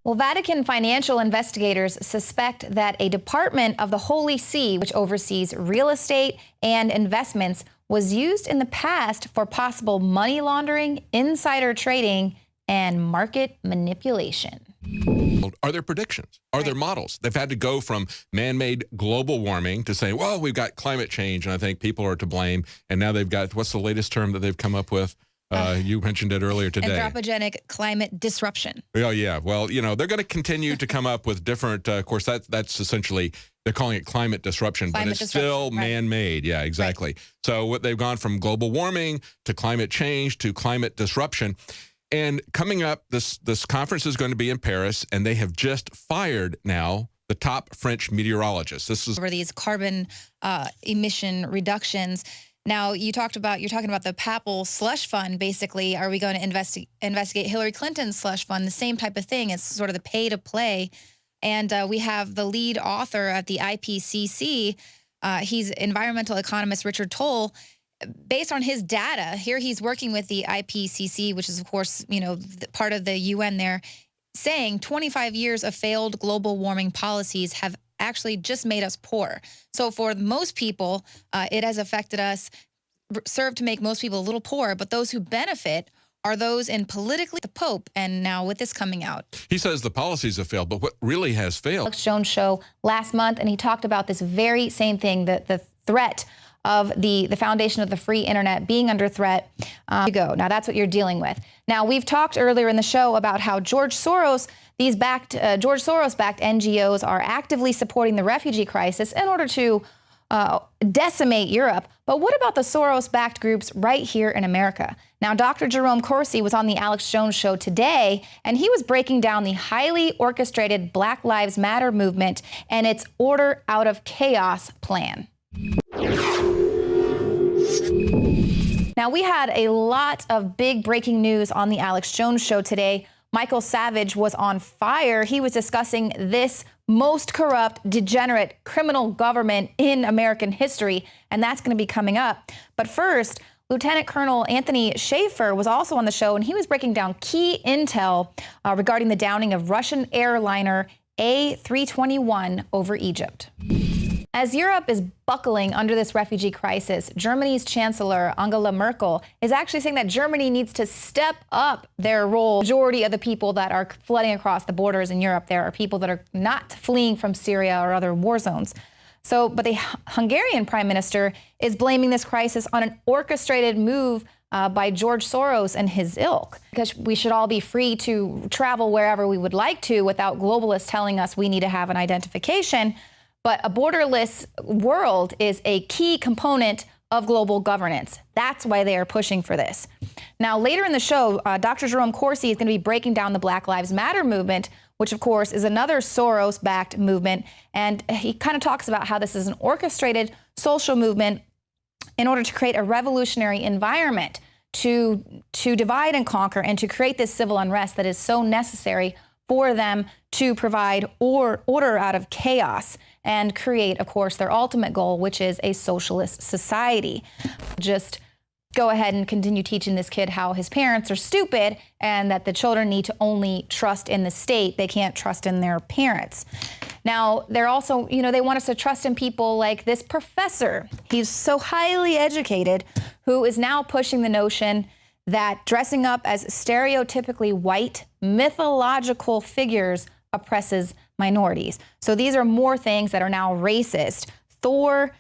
Well, Vatican financial investigators suspect that a department of the Holy See, which oversees real estate and investments, was used in the past for possible money laundering, insider trading, and market manipulation. Are there predictions? Are there models? They've had to go from man-made global warming to saying, well, we've got climate change, and I think people are to blame. And now they've got, what's the latest term that they've come up with? You mentioned it earlier today. Anthropogenic climate disruption. Oh, yeah. Well, you know, they're going to continue to come up with different, of course, that's essentially, they're calling it climate disruption, but it's still man-made. Yeah, exactly. Right. So what they've gone from global warming to climate change to climate disruption. And coming up, this conference is going to be in Paris, and they have just fired now the top French meteorologist. This is over these carbon emission reductions. Now, you're talking about the papal slush fund, basically. Are we going to investigate Hillary Clinton's slush fund? The same type of thing. It's sort of the pay to play. And we have the lead author at the IPCC. He's environmental economist Richard Toll. Based on his data, here he's working with the IPCC, which is, of course, you know, part of the UN there, saying 25 years of failed global warming policies have actually just made us poor. So for most people, it has affected us, served to make most people a little poor, but those who benefit are those in politically the Pope, and now with this coming out. He says the policies have failed, but what really has failed? Alex Jones show last month, and he talked about this very same thing, the threat of the foundation of the free internet being under threat. Now that's what you're dealing with. Now, we've talked earlier in the show about how George Soros backed NGOs are actively supporting the refugee crisis in order to decimate Europe. But what about the Soros-backed groups right here in America? Now, Dr. Jerome Corsi was on the Alex Jones show today, and he was breaking down the highly orchestrated Black Lives Matter movement and its order out of chaos plan. Now, we had a lot of big breaking news on the Alex Jones show today. Michael Savage was on fire. He was discussing this most corrupt, degenerate, criminal government in American history, and that's going to be coming up. But first, Lieutenant Colonel Anthony Schaefer was also on the show, and he was breaking down key intel regarding the downing of Russian airliner A321 over Egypt. As Europe is buckling under this refugee crisis, Germany's Chancellor Angela Merkel is actually saying that Germany needs to step up their role. The majority of the people that are flooding across the borders in Europe, there are people that are not fleeing from Syria or other war zones. But the Hungarian prime minister is blaming this crisis on an orchestrated move by George Soros and his ilk, because we should all be free to travel wherever we would like to without globalists telling us we need to have an identification. But a borderless world is a key component of global governance. That's why they are pushing for this. Now, later in the show, Dr. Jerome Corsi is going to be breaking down the Black Lives Matter movement, which, of course, is another Soros-backed movement. And he kind of talks about how this is an orchestrated social movement in order to create a revolutionary environment to divide and conquer and to create this civil unrest that is so necessary for them to provide order out of chaos and create, of course, their ultimate goal, which is a socialist society. Just go ahead and continue teaching this kid how his parents are stupid and that the children need to only trust in the state. They can't trust in their parents. Now, they're also, you know, they want us to trust in people like this professor. He's so highly educated, who is now pushing the notion that dressing up as stereotypically white mythological figures oppresses minorities. So these are more things that are now racist. Thor